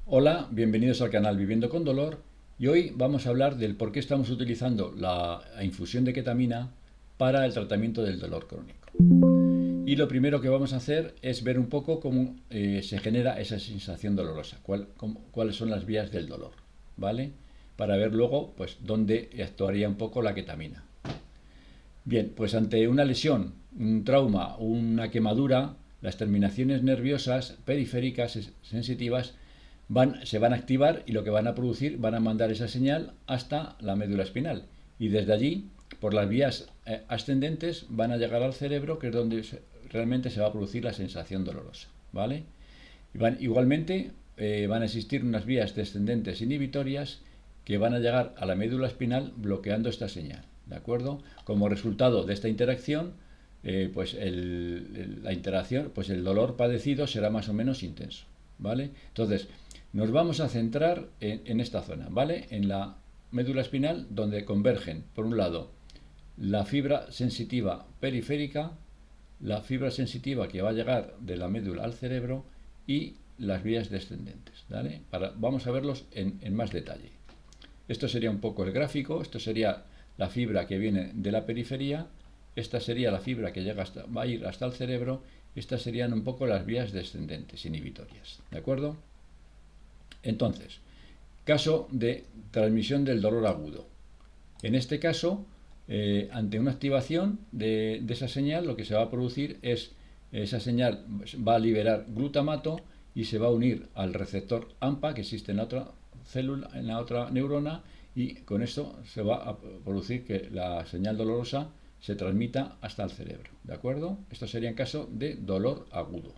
Hola, bienvenidos al canal Viviendo con Dolor y hoy vamos a hablar del por qué estamos utilizando la infusión de ketamina para el tratamiento del dolor crónico. Y lo primero que vamos a hacer es ver un poco cómo se genera esa sensación dolorosa, cuáles son las vías del dolor, ¿vale? Para ver luego pues dónde actuaría un poco la ketamina. Bien, pues ante una lesión, un trauma, una quemadura, las terminaciones nerviosas periféricas sensitivas se van a activar y lo que van a producir, van a mandar esa señal hasta la médula espinal. Y desde allí, por las vías ascendentes, van a llegar al cerebro, que es donde realmente se va a producir la sensación dolorosa, ¿vale? Igualmente, van a existir unas vías descendentes inhibitorias que van a llegar a la médula espinal bloqueando esta señal, ¿de acuerdo? Como resultado de esta interacción, la interacción, pues el dolor padecido será más o menos intenso, ¿vale? Entonces, nos vamos a centrar en esta zona, ¿vale? En la médula espinal, donde convergen, por un lado, la fibra sensitiva periférica, la fibra sensitiva que va a llegar de la médula al cerebro y las vías descendentes, ¿vale? Vamos a verlos en más detalle. Esto sería un poco el gráfico, esto sería la fibra que viene de la periferia, esta sería la fibra que va a ir hasta el cerebro, estas serían un poco las vías descendentes inhibitorias, ¿de acuerdo? Entonces, caso de transmisión del dolor agudo. En este caso, ante una activación de esa señal, lo que se va a producir es, esa señal va a liberar glutamato y se va a unir al receptor AMPA que existe en la otra célula, en la otra neurona, y con esto se va a producir que la señal dolorosa se transmita hasta el cerebro, ¿de acuerdo? Esto sería en caso de dolor agudo.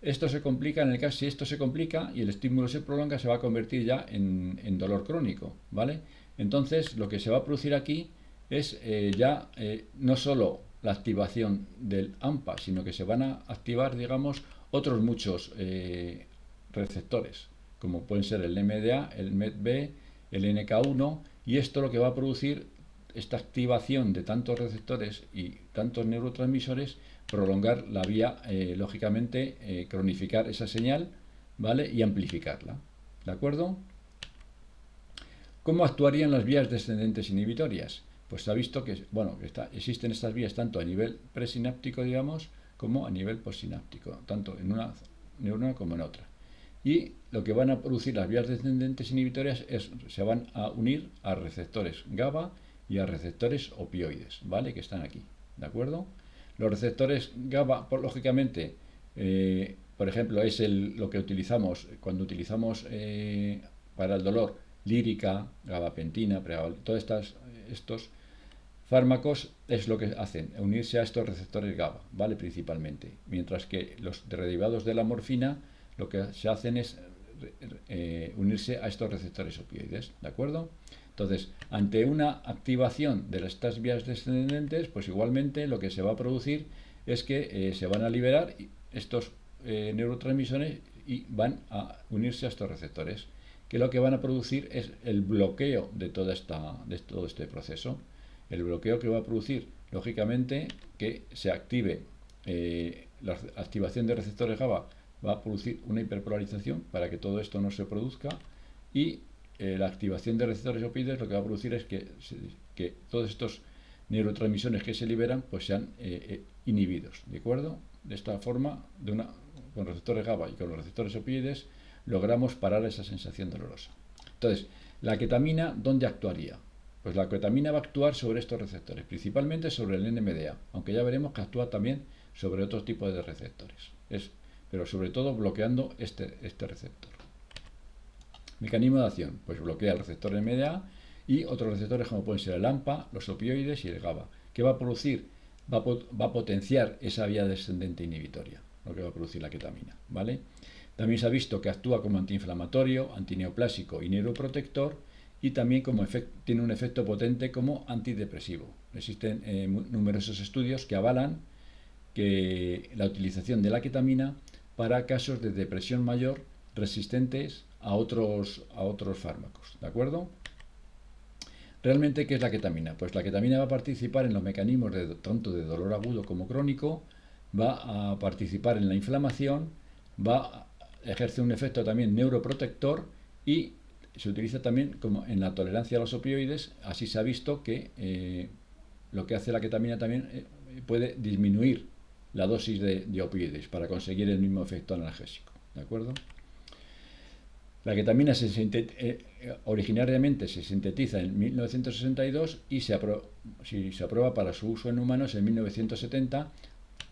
Esto se complica en el caso, si esto se complica y el estímulo se prolonga, se va a convertir ya en dolor crónico, ¿vale? Entonces, lo que se va a producir aquí es no solo la activación del AMPA, sino que se van a activar, digamos, otros muchos receptores, como pueden ser el MDA, el MEDB, el NK1, y esto lo que va a producir, esta activación de tantos receptores y tantos neurotransmisores, prolongar la vía, lógicamente, cronificar esa señal, ¿vale? Y amplificarla, ¿de acuerdo? ¿Cómo actuarían las vías descendentes inhibitorias? Pues se ha visto que, bueno, existen estas vías tanto a nivel presináptico, digamos, como a nivel postsináptico, tanto en una neurona como en otra. Y lo que van a producir las vías descendentes inhibitorias se van a unir a receptores GABA y a receptores opioides, ¿vale? Que están aquí, ¿de acuerdo? Los receptores GABA, lógicamente, por ejemplo, es lo que utilizamos cuando utilizamos para el dolor lírica, gabapentina, todos estos fármacos es lo que hacen, unirse a estos receptores GABA, ¿vale? Principalmente. Mientras que los derivados de la morfina lo que se hacen es unirse a estos receptores opioides, ¿de acuerdo? Entonces, ante una activación de estas vías descendentes, pues igualmente lo que se va a producir es que se van a liberar estos neurotransmisores y van a unirse a estos receptores, que lo que van a producir es el bloqueo de todo este proceso. El bloqueo que va a producir, lógicamente, que se active la activación de receptores GABA va a producir una hiperpolarización para que todo esto no se produzca, y la activación de receptores opioides lo que va a producir es que todos estos neurotransmisores que se liberan pues sean inhibidos, ¿de acuerdo? De esta forma, con receptores GABA y con los receptores opioides, logramos parar esa sensación dolorosa. Entonces, la ketamina, ¿dónde actuaría? Pues la ketamina va a actuar sobre estos receptores, principalmente sobre el NMDA, aunque ya veremos que actúa también sobre otros tipos de receptores, pero sobre todo bloqueando este receptor. Mecanismo de acción, pues bloquea el receptor NMDA y otros receptores como pueden ser el AMPA, los opioides y el GABA. ¿Qué va a producir? Va a potenciar esa vía descendente inhibitoria, lo que va a producir la ketamina, ¿vale? También se ha visto que actúa como antiinflamatorio, antineoplásico y neuroprotector, y también tiene un efecto potente como antidepresivo. Existen numerosos estudios que avalan que la utilización de la ketamina para casos de depresión mayor resistentes a otros fármacos, ¿de acuerdo? ¿Realmente qué es la ketamina? Pues la ketamina va a participar en los mecanismos tanto de dolor agudo como crónico, va a participar en la inflamación, va ejerce un efecto también neuroprotector y se utiliza también como en la tolerancia a los opioides. Así se ha visto que lo que hace la ketamina también puede disminuir la dosis de opioides para conseguir el mismo efecto analgésico, ¿de acuerdo? La ketamina originariamente se sintetiza en 1962 y se aprueba para su uso en humanos en 1970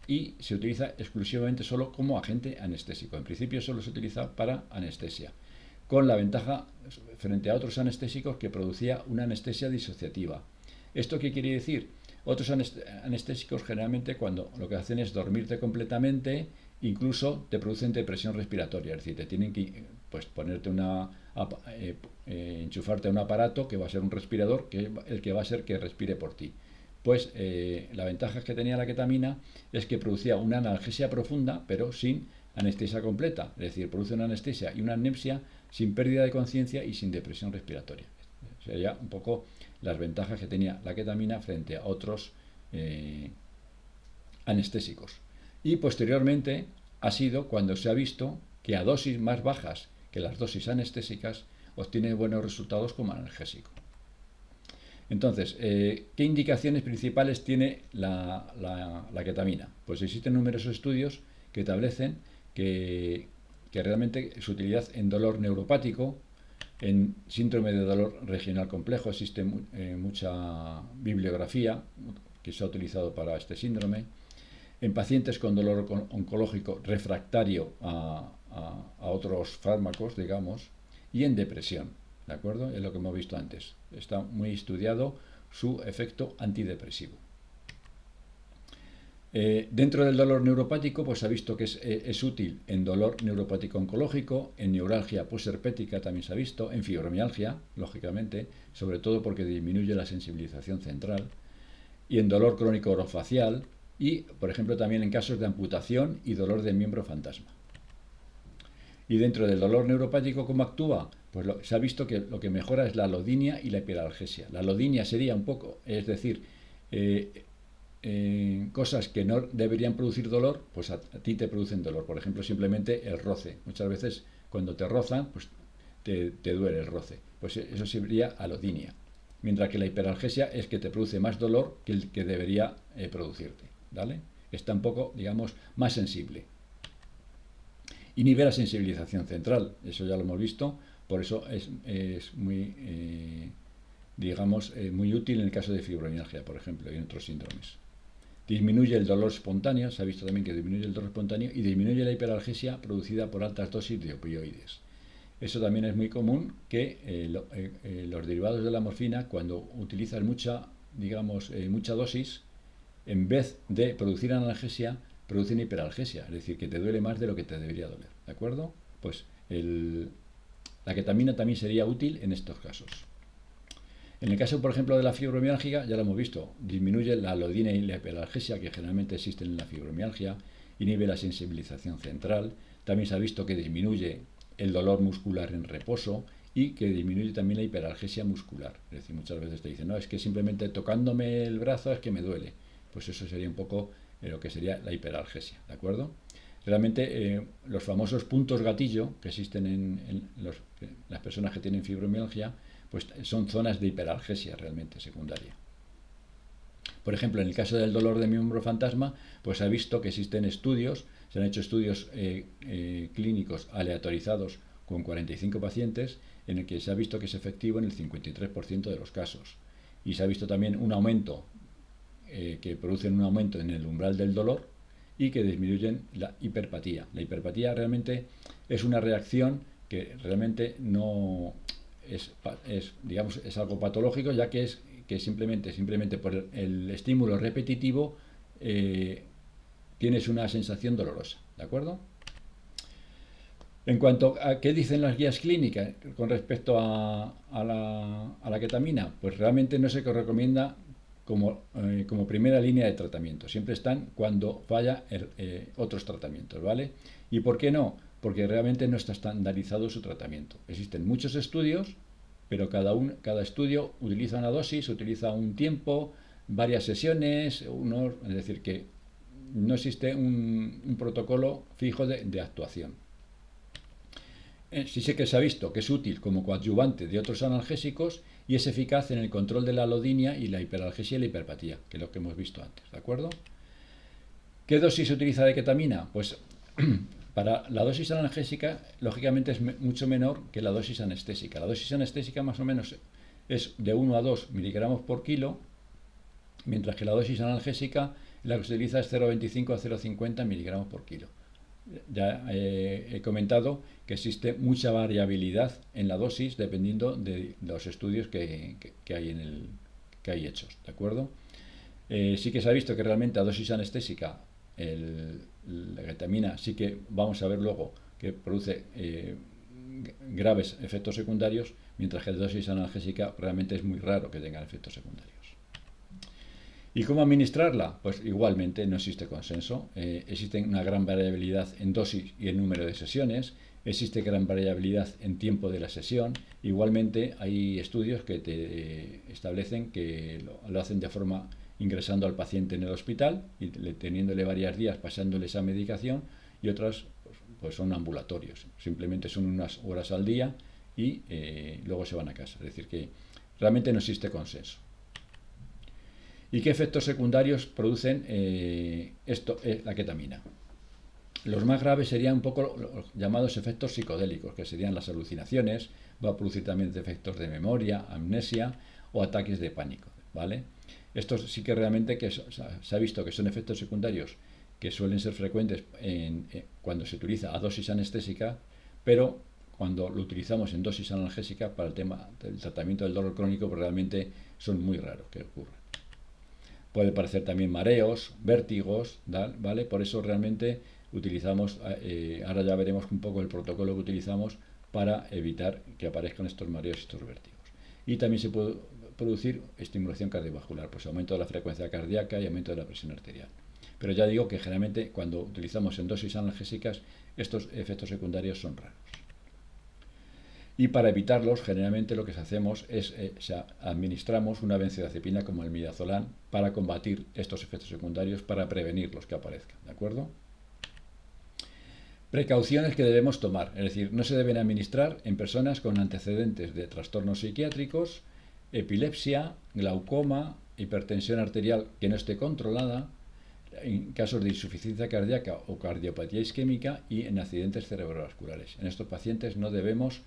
y se utiliza exclusivamente solo como agente anestésico. En principio solo se utiliza para anestesia, con la ventaja frente a otros anestésicos que producía una anestesia disociativa. ¿Esto qué quiere decir? Otros anestésicos generalmente cuando lo que hacen es dormirte completamente, incluso te producen depresión respiratoria, es decir, te tienen que ponerte enchufarte a un aparato que va a ser un respirador, que es el que va a ser que respire por ti. Pues la ventaja que tenía la ketamina es que producía una analgesia profunda, pero sin anestesia completa, es decir, produce una anestesia y una amnesia sin pérdida de conciencia y sin depresión respiratoria. Sería un poco las ventajas que tenía la ketamina frente a otros anestésicos. Y posteriormente ha sido cuando se ha visto que a dosis más bajas que las dosis anestésicas obtiene buenos resultados como analgésico. Entonces, ¿qué indicaciones principales tiene la ketamina? Pues existen numerosos estudios que establecen que realmente su utilidad en dolor neuropático, en síndrome de dolor regional complejo, existe mucha bibliografía que se ha utilizado para este síndrome, en pacientes con dolor oncológico refractario a otros fármacos, digamos, y en depresión, ¿de acuerdo? Es lo que hemos visto antes. Está muy estudiado su efecto antidepresivo. Dentro del dolor neuropático, pues se ha visto que es útil en dolor neuropático oncológico, en neuralgia posherpética también se ha visto, en fibromialgia, lógicamente, sobre todo porque disminuye la sensibilización central, y en dolor crónico orofacial, y, por ejemplo, también en casos de amputación y dolor de miembro fantasma. Y dentro del dolor neuropático, ¿cómo actúa? Pues se ha visto que lo que mejora es la alodinia y la hiperalgesia. La alodinia sería un poco, es decir, cosas que no deberían producir dolor, pues a ti te producen dolor. Por ejemplo, simplemente el roce. Muchas veces cuando te rozan, pues te duele el roce. Pues eso sería alodinia. Mientras que la hiperalgesia es que te produce más dolor que el que debería producirte, ¿vale? Está un poco, digamos, más sensible. Inhibe la sensibilización central, eso ya lo hemos visto, por eso es muy, digamos, muy útil en el caso de fibromialgia, por ejemplo, y en otros síndromes. Disminuye el dolor espontáneo, se ha visto también que disminuye el dolor espontáneo y disminuye la hiperalgesia producida por altas dosis de opioides. Eso también es muy común que los derivados de la morfina, cuando utilizan mucha dosis, en vez de producir analgesia, producen hiperalgesia, es decir, que te duele más de lo que te debería doler, ¿de acuerdo? Pues la ketamina también sería útil en estos casos. En el caso, por ejemplo, de la fibromialgia, ya lo hemos visto, disminuye la alodinia y la hiperalgesia que generalmente existen en la fibromialgia, inhibe la sensibilización central, también se ha visto que disminuye el dolor muscular en reposo y que disminuye también la hiperalgesia muscular. Es decir, muchas veces te dicen, no, es que simplemente tocándome el brazo es que me duele. Pues eso sería un poco lo que sería la hiperalgesia, ¿de acuerdo? Realmente los famosos puntos gatillo que existen en las personas que tienen fibromialgia, pues son zonas de hiperalgesia realmente secundaria. Por ejemplo, en el caso del dolor de miembro fantasma, pues se ha visto que existen estudios, se han hecho estudios clínicos aleatorizados con 45 pacientes, en el que se ha visto que es efectivo en el 53% de los casos. Y se ha visto también un aumento, que producen un aumento en el umbral del dolor y que disminuyen la hiperpatía. La hiperpatía realmente es una reacción que realmente no digamos, es algo patológico, ya que es que simplemente por el estímulo repetitivo tienes una sensación dolorosa, ¿de acuerdo? En cuanto a qué dicen las guías clínicas con respecto a la ketamina, pues realmente no se recomienda como primera línea de tratamiento. Siempre están cuando falla otros tratamientos, ¿vale? ¿Y por qué no? Porque realmente no está estandarizado su tratamiento. Existen muchos estudios, pero cada estudio utiliza una dosis, utiliza un tiempo, varias sesiones, es decir, que no existe un protocolo fijo de actuación. sí sé que se ha visto que es útil como coadyuvante de otros analgésicos y es eficaz en el control de la alodinia y la hiperalgesia y la hiperpatía, que es lo que hemos visto antes, ¿de acuerdo? ¿Qué dosis se utiliza de ketamina? Pues para la dosis analgésica, lógicamente es mucho menor que la dosis anestésica. La dosis anestésica más o menos es de 1 a 2 miligramos por kilo, mientras que la dosis analgésica la que se utiliza es 0,25 a 0,50 miligramos por kilo. Ya he comentado que existe mucha variabilidad en la dosis dependiendo de los estudios que hay hechos, ¿de acuerdo? Sí que se ha visto que realmente a dosis anestésica la ketamina sí que vamos a ver luego que produce graves efectos secundarios, mientras que la dosis analgésica realmente es muy raro que tengan efectos secundarios. ¿Y cómo administrarla? Pues igualmente no existe consenso. Existe una gran variabilidad en dosis y en número de sesiones. Existe gran variabilidad en tiempo de la sesión. Igualmente hay estudios que te establecen que lo hacen de forma ingresando al paciente en el hospital y teniéndole varios días pasándole esa medicación, y otras pues son ambulatorios. Simplemente son unas horas al día y luego se van a casa. Es decir, que realmente no existe consenso. ¿Y qué efectos secundarios producen la ketamina? Los más graves serían un poco los llamados efectos psicodélicos, que serían las alucinaciones, va a producir también efectos de memoria, amnesia o ataques de pánico, ¿vale? Estos sí que realmente se ha visto que son efectos secundarios que suelen ser frecuentes cuando se utiliza a dosis anestésica, pero cuando lo utilizamos en dosis analgésica para el tema del tratamiento del dolor crónico, pues realmente son muy raros que ocurran. Puede parecer también mareos, vértigos, ¿vale? Por eso realmente utilizamos, ahora ya veremos un poco el protocolo que utilizamos para evitar que aparezcan estos mareos y estos vértigos. Y también se puede producir estimulación cardiovascular, pues aumento de la frecuencia cardíaca y aumento de la presión arterial. Pero ya digo que generalmente cuando utilizamos en dosis analgésicas estos efectos secundarios son raros. Y para evitarlos, generalmente lo que hacemos es administramos una benzodiazepina como el midazolam para combatir estos efectos secundarios, para prevenir los que aparezcan, ¿de acuerdo? Precauciones que debemos tomar, es decir, no se deben administrar en personas con antecedentes de trastornos psiquiátricos, epilepsia, glaucoma, hipertensión arterial que no esté controlada, en casos de insuficiencia cardíaca o cardiopatía isquémica y en accidentes cerebrovasculares. En estos pacientes no debemos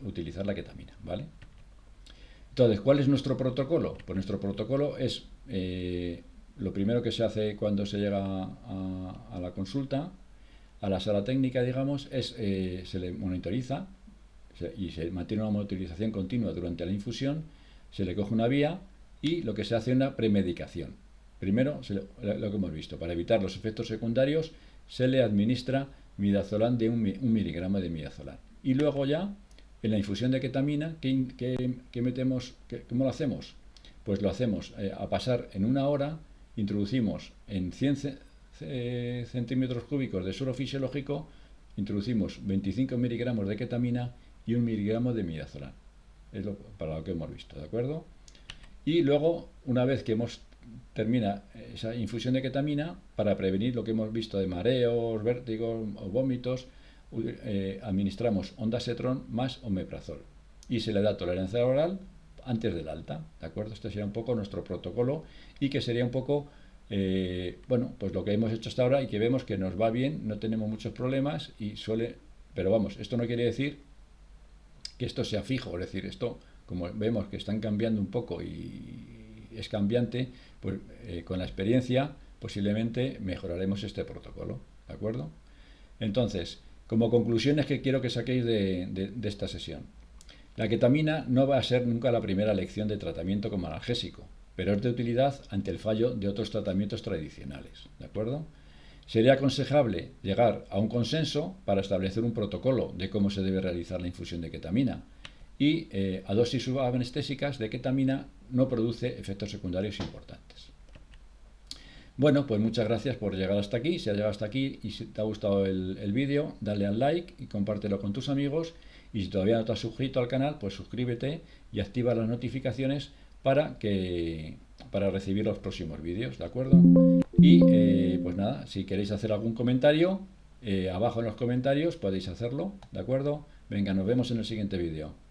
utilizar la ketamina, ¿vale? Entonces, ¿cuál es nuestro protocolo? Pues nuestro protocolo es lo primero que se hace cuando se llega a la consulta, a la sala técnica, digamos, es se le monitoriza y se mantiene una monitorización continua durante la infusión, se le coge una vía y lo que se hace es una premedicación. Primero, lo que hemos visto, para evitar los efectos secundarios, se le administra midazolam de 1 miligramo de midazolam. Y luego ya, en la infusión de ketamina, ¿qué metemos? ¿Cómo lo hacemos? Pues lo hacemos a pasar en 1 hora, introducimos en 100 centímetros cúbicos de suero fisiológico, introducimos 25 miligramos de ketamina y 1 miligramo de midazolam. Es para lo que hemos visto, ¿de acuerdo? Y luego, una vez que termina esa infusión de ketamina, para prevenir lo que hemos visto de mareos, vértigos o vómitos, administramos ondansetron más omeprazol y se le da tolerancia oral antes del alta, ¿de acuerdo? Este sería un poco nuestro protocolo y que sería un poco, bueno, pues lo que hemos hecho hasta ahora y que vemos que nos va bien, no tenemos muchos problemas pero vamos, esto no quiere decir que esto sea fijo, es decir, esto, como vemos que están cambiando un poco y es cambiante, pues con la experiencia posiblemente mejoraremos este protocolo, ¿de acuerdo? Entonces, como conclusiones que quiero que saquéis de esta sesión. La ketamina no va a ser nunca la primera elección de tratamiento como analgésico, pero es de utilidad ante el fallo de otros tratamientos tradicionales, ¿de acuerdo? Sería aconsejable llegar a un consenso para establecer un protocolo de cómo se debe realizar la infusión de ketamina y a dosis subanestésica de ketamina no produce efectos secundarios importantes. Bueno, pues muchas gracias por llegar hasta aquí. Si has llegado hasta aquí y si te ha gustado el vídeo, dale al like y compártelo con tus amigos. Y si todavía no te has suscrito al canal, pues suscríbete y activa las notificaciones para recibir los próximos vídeos, ¿de acuerdo? Y pues nada, si queréis hacer algún comentario, abajo en los comentarios podéis hacerlo, ¿de acuerdo? Venga, nos vemos en el siguiente vídeo.